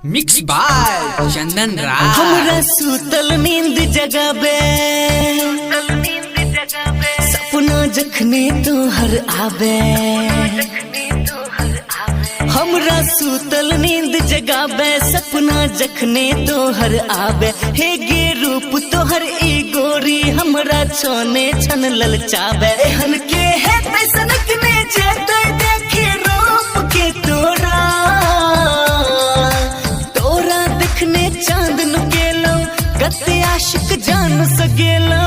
Mix by चंदन राज। हमरा सुतल नींद जगाबे सपना जखने तोहर आबे। हमरा सुतल नींद जगाबे सपना जखने तोहर आबे। हे गे रूप तोहर ई गोरी हमरा छोने छन ललचाबे। एहन के है तैसन ने जेते देखे रूप के तोरा देखने चांद नुकेलो कते आशिक जान सकेलो।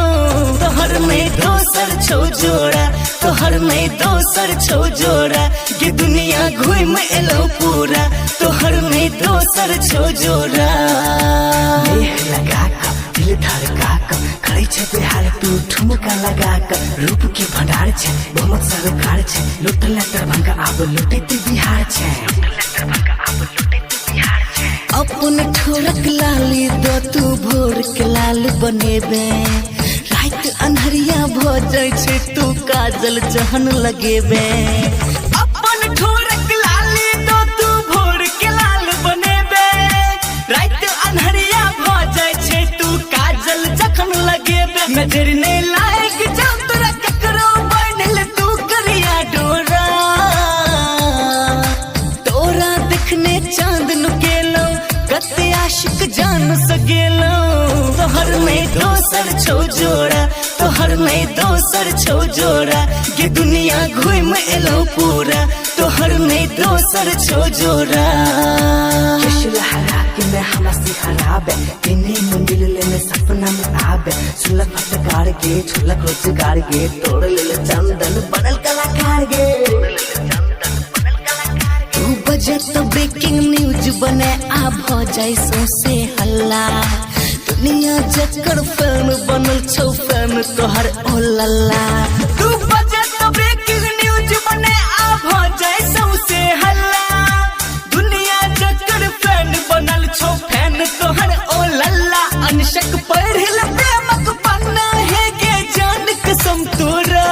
तोहर में दोसर छौ जोड़ा, तोहर में दोसर छौ जोड़ा, ये दुनिया घूम एलो पूरा। तोहर में दोसर छौ जोड़ा। मेघ लगा कर दिल धड़का कर करे छे बिहार तू ठुमका लगा कर। रूप के भंडार छे बहुत सरकार छे लुटला दरभंगा आब लुटे बिहार छे। अपन ठोरक लाली दो तू भोर के लाल बनेबे। रात अन्हरिया भ जाय छे तू काजल जहन लगेबे। अपन ठोरक लाली दो तू भोर के लाल बनेबे। रात अन्हरिया भ जाय छे तू काजल जखन लगेबे। नजर ने लायक जाऊ तोरा ककरो बनल तू करिया डोरा। तोरा देखने चांद नुकेलो कते आशिक जान सकेलो। तोहर में दोसर छौ जोड़ा, तोहर में दोसर छौ जोड़ा, ये दुनिया घूम एलो पूरा। तोहर में दोसर छौ जोड़ा। केश लहरा के मैं हमसे खराबे इन्हीं मंदिर लेने सपना में आबे। सुलग फटकार के छुलक रोजगार के तोड़ ले चंदन बनल कलाकार गे। बजे तो ब्रेकिंग न्यूज बने आ भ जाए सौसे हल्ला। दुनिया जकर फिल्म बनल छौ फिल्म तोहर ओ लल्ला। तू बजे तो ब्रेकिंग न्यूज बने आ भ जाए सौसे हल्ला। दुनिया जकर फिल्म बनल छौ फैन तोहर ओ लल्ला। अनशक पढ़िल प्रेमक पन्ना है के जान कसम तोरा।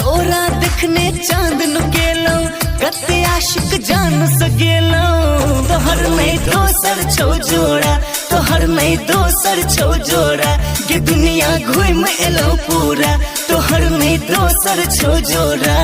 तोरा देखने चांद नुकेलो कते आशिक जान सकेलो। तोहर में दोसर छौ जोड़ा, तोहर में दोसर छौ जोड़ा, ये दुनिया घूम एलो पूरा। तोहर में दोसर छौ जोड़ा।